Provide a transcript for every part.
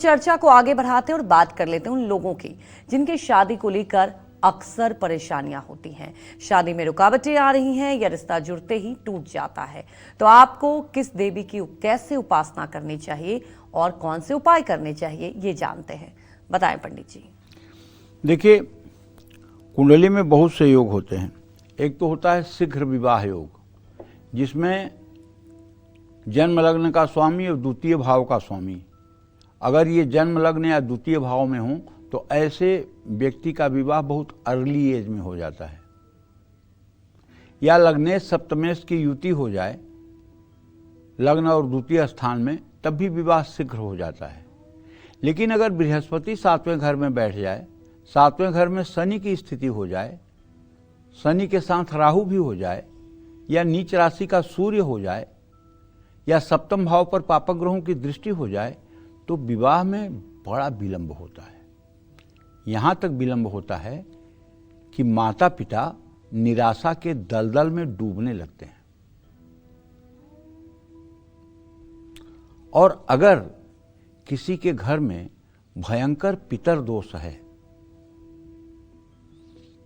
चर्चा को आगे बढ़ाते हैं और बात कर लेते हैं उन लोगों की जिनकी शादी को लेकर अक्सर परेशानियां होती हैं। शादी में रुकावटें आ रही हैं या रिश्ता जुड़ते ही टूट जाता है, तो आपको किस देवी की कैसे उपासना करनी चाहिए और कौन से उपाय करने चाहिए, ये जानते हैं। बताएं पंडित जी। देखिए, कुंडली में बहुत से योग होते हैं। एक तो होता है शीघ्र विवाह योग, जिसमें जन्म लग्न का स्वामी और द्वितीय भाव का स्वामी, अगर ये जन्म लग्न या द्वितीय भाव में हो तो ऐसे व्यक्ति का विवाह बहुत अर्ली एज में हो जाता है। या लग्नेश सप्तमेश की युति हो जाए लग्न और द्वितीय स्थान में, तब भी विवाह शीघ्र हो जाता है। लेकिन अगर बृहस्पति 7वें घर में बैठ जाए, 7वें घर में शनि की स्थिति हो जाए, शनि के साथ राहु भी हो जाए, या नीच राशि का सूर्य हो जाए, या सप्तम भाव पर पापक ग्रहों की दृष्टि हो जाए, तो विवाह में बड़ा विलंब होता है। यहां तक विलंब होता है कि माता पिता निराशा के दलदल में डूबने लगते हैं। और अगर किसी के घर में भयंकर पितर दोष है,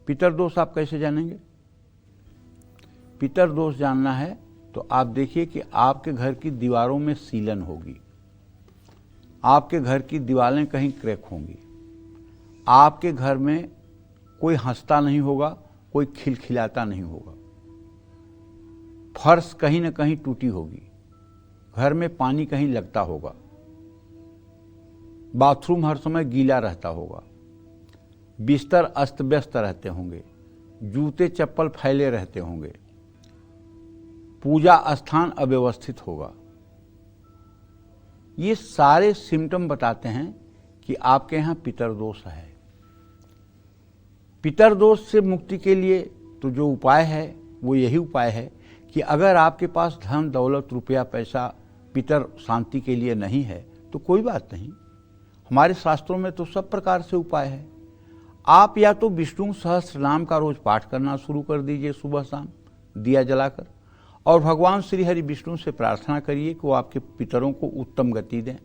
पितर दोष आप कैसे जानेंगे? पितर दोष जानना है तो आप देखिए कि आपके घर की दीवारों में सीलन होगी, आपके घर की दीवारें कहीं क्रैक होंगी, आपके घर में कोई हंसता नहीं होगा, कोई खिलखिलाता नहीं होगा, फर्श कहीं न कहीं टूटी होगी, घर में पानी कहीं लगता होगा, बाथरूम हर समय गीला रहता होगा, बिस्तर अस्त व्यस्त रहते होंगे, जूते चप्पल फैले रहते होंगे, पूजा स्थान अव्यवस्थित होगा। ये सारे सिम्टम बताते हैं कि आपके यहाँ पितर दोष है। पितर दोष से मुक्ति के लिए तो जो उपाय है वो यही उपाय है कि अगर आपके पास धन दौलत रुपया पैसा पितर शांति के लिए नहीं है तो कोई बात नहीं, हमारे शास्त्रों में तो सब प्रकार से उपाय है। आप या तो विष्णु सहस्त्र नाम का रोज पाठ करना शुरू कर दीजिए सुबह शाम दिया जलाकर, और भगवान श्री हरि विष्णु से प्रार्थना करिए कि वो आपके पितरों को उत्तम गति दें।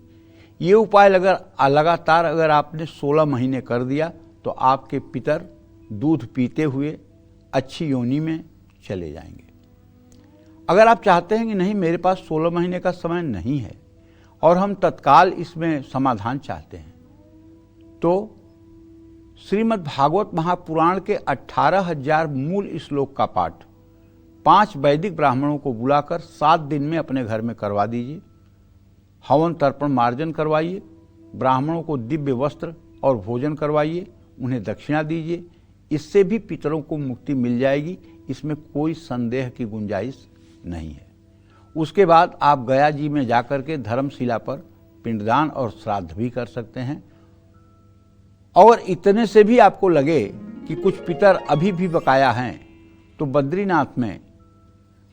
ये उपाय लगातार अगर आपने 16 महीने कर दिया तो आपके पितर दूध पीते हुए अच्छी योनि में चले जाएंगे। अगर आप चाहते हैं कि नहीं मेरे पास 16 महीने का समय नहीं है और हम तत्काल इसमें समाधान चाहते हैं, तो श्रीमद् भागवत महापुराण के 18,000 मूल श्लोक का पाठ 5 वैदिक ब्राह्मणों को बुलाकर 7 दिन में अपने घर में करवा दीजिए। हवन तर्पण मार्जन करवाइए, ब्राह्मणों को दिव्य वस्त्र और भोजन करवाइए, उन्हें दक्षिणा दीजिए। इससे भी पितरों को मुक्ति मिल जाएगी, इसमें कोई संदेह की गुंजाइश नहीं है। उसके बाद आप गया जी में जाकर के धर्मशिला पर पिंडदान और श्राद्ध भी कर सकते हैं। और इतने से भी आपको लगे कि कुछ पितर अभी भी बकाया हैं, तो बद्रीनाथ में,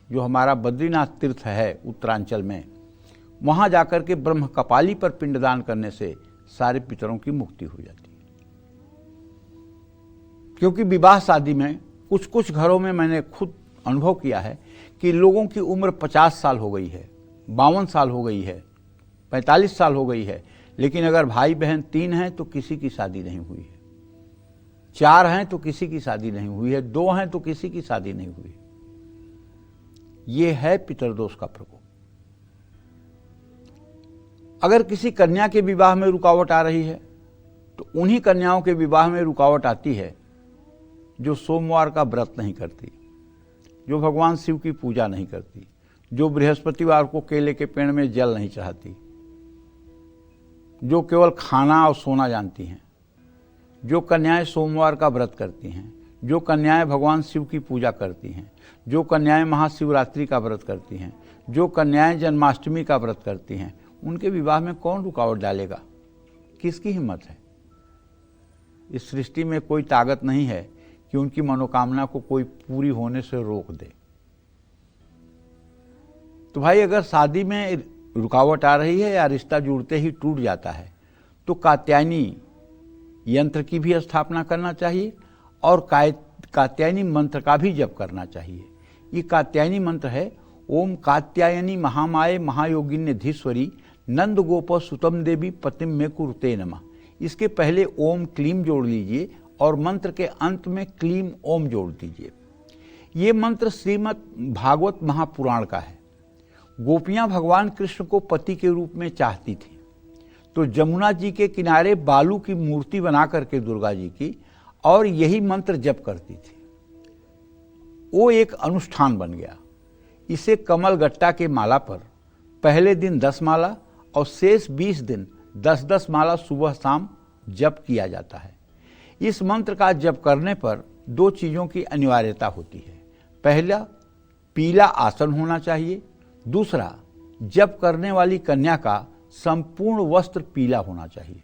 जो हमारा बद्रीनाथ तीर्थ है उत्तरांचल में, वहां जाकर के ब्रह्म कपाली पर पिंडदान करने से सारे पितरों की मुक्ति हो जाती है। क्योंकि विवाह शादी में कुछ कुछ घरों में मैंने खुद अनुभव किया है कि लोगों की उम्र 50 साल हो गई है, 52 साल हो गई है, 45 साल हो गई है, लेकिन अगर भाई बहन 3 हैं तो किसी की शादी नहीं हुई है, 4 हैं तो किसी की शादी नहीं हुई है, 2 हैं तो किसी की शादी नहीं हुई। ये है पितरदोष का प्रकोप। अगर किसी कन्या के विवाह में रुकावट आ रही है तो उन्हीं कन्याओं के विवाह में रुकावट आती है जो सोमवार का व्रत नहीं करती, जो भगवान शिव की पूजा नहीं करती, जो बृहस्पतिवार को केले के पेड़ में जल नहीं चढ़ाती, जो केवल खाना और सोना जानती हैं, जो कन्याएं सोमवार का व्रत करती हैं, जो कन्याएं भगवान शिव की पूजा करती हैं, जो कन्याएं महाशिवरात्रि का व्रत करती हैं, जो कन्याएं जन्माष्टमी का व्रत करती हैं, उनके विवाह में कौन रुकावट डालेगा? किसकी हिम्मत है? इस सृष्टि में कोई ताकत नहीं है कि उनकी मनोकामना को कोई पूरी होने से रोक दे। तो भाई, अगर शादी में रुकावट आ रही है या रिश्ता जुड़ते ही टूट जाता है तो कात्यायनी यंत्र की भी स्थापना करना चाहिए और कात्यायनी मंत्र का भी जप करना चाहिए। ये कात्यायनी मंत्र है, ओम कात्यायनी महामाये महायोगिन्य धीश्वरी नंद गोप सुतम देवी पतिम में कुरुते नमः। इसके पहले ओम क्लीम जोड़ लीजिए और मंत्र के अंत में क्लीम ओम जोड़ दीजिए। ये मंत्र श्रीमद् भागवत महापुराण का है। गोपियां भगवान कृष्ण को पति के रूप में चाहती थी, तो जमुना जी के किनारे बालू की मूर्ति बना करके दुर्गा जी की और यही मंत्र जप करती थी। वो एक अनुष्ठान बन गया। इसे कमल गट्टा के माला पर पहले दिन 10 माला और शेष 20 दिन 10-10 माला सुबह शाम जप किया जाता है। इस मंत्र का जप करने पर 2 चीज़ों की अनिवार्यता होती है। पहला, पीला आसन होना चाहिए। दूसरा, जप करने वाली कन्या का संपूर्ण वस्त्र पीला होना चाहिए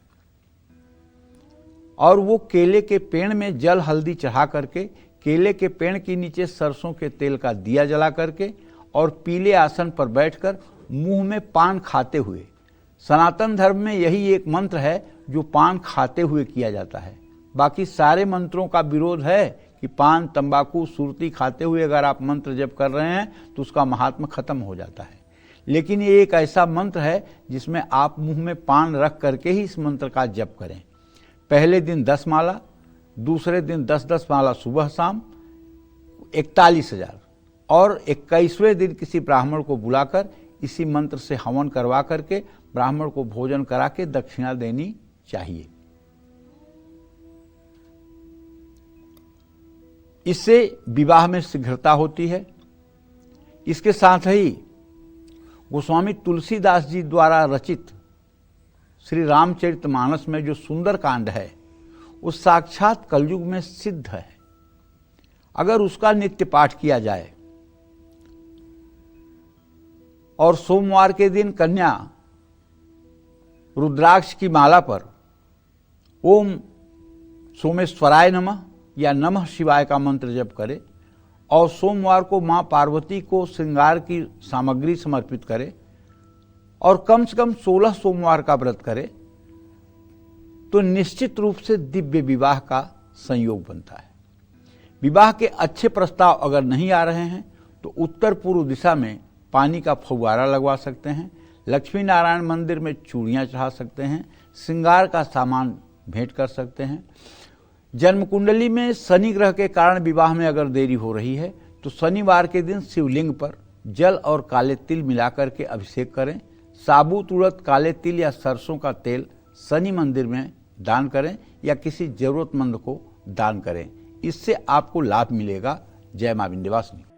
और वो केले के पेड़ में जल हल्दी चढ़ा करके, केले के पेड़ के नीचे सरसों के तेल का दिया जला करके और पीले आसन पर बैठकर मुंह में पान खाते हुए, सनातन धर्म में यही एक मंत्र है जो पान खाते हुए किया जाता है। बाकी सारे मंत्रों का विरोध है कि पान, तंबाकू, सुरती खाते हुए अगर आप मंत्र जप कर रहे हैं तो उसका महात्म्य खत्म हो जाता है। लेकिन ये एक ऐसा मंत्र है जिसमें आप मुंह में पान रख करके ही इस मंत्र का जप करें। पहले दिन 10 माला, दूसरे दिन 10-10 माला सुबह शाम, 41,000 और 21वें दिन किसी ब्राह्मण को बुलाकर इसी मंत्र से हवन करवा करके ब्राह्मण को भोजन करा के दक्षिणा देनी चाहिए। इससे विवाह में शीघ्रता होती है। इसके साथ ही गोस्वामी तुलसीदास जी द्वारा रचित श्री रामचरितमानस में जो सुंदर कांड है वो साक्षात कलयुग में सिद्ध है। अगर उसका नित्य पाठ किया जाए और सोमवार के दिन कन्या रुद्राक्ष की माला पर ओम सोमेश्वराय नमः या नमः शिवाय का मंत्र जप करे और सोमवार को मां पार्वती को श्रृंगार की सामग्री समर्पित करे और कम से कम 16 सोमवार का व्रत करे तो निश्चित रूप से दिव्य विवाह का संयोग बनता है। विवाह के अच्छे प्रस्ताव अगर नहीं आ रहे हैं तो उत्तर पूर्व दिशा में पानी का फव्वारा लगवा सकते हैं, लक्ष्मी नारायण मंदिर में चूड़ियाँ चढ़ा सकते हैं, श्रृंगार का सामान भेंट कर सकते हैं। जन्म कुंडली में शनि ग्रह के कारण विवाह में अगर देरी हो रही है तो शनिवार के दिन शिवलिंग पर जल और काले तिल मिलाकर के अभिषेक करें। साबुत उड़द, काले तिल या सरसों का तेल शनि मंदिर में दान करें या किसी जरूरतमंद को दान करें। इससे आपको लाभ मिलेगा। जय मां विंध्यवासिनी।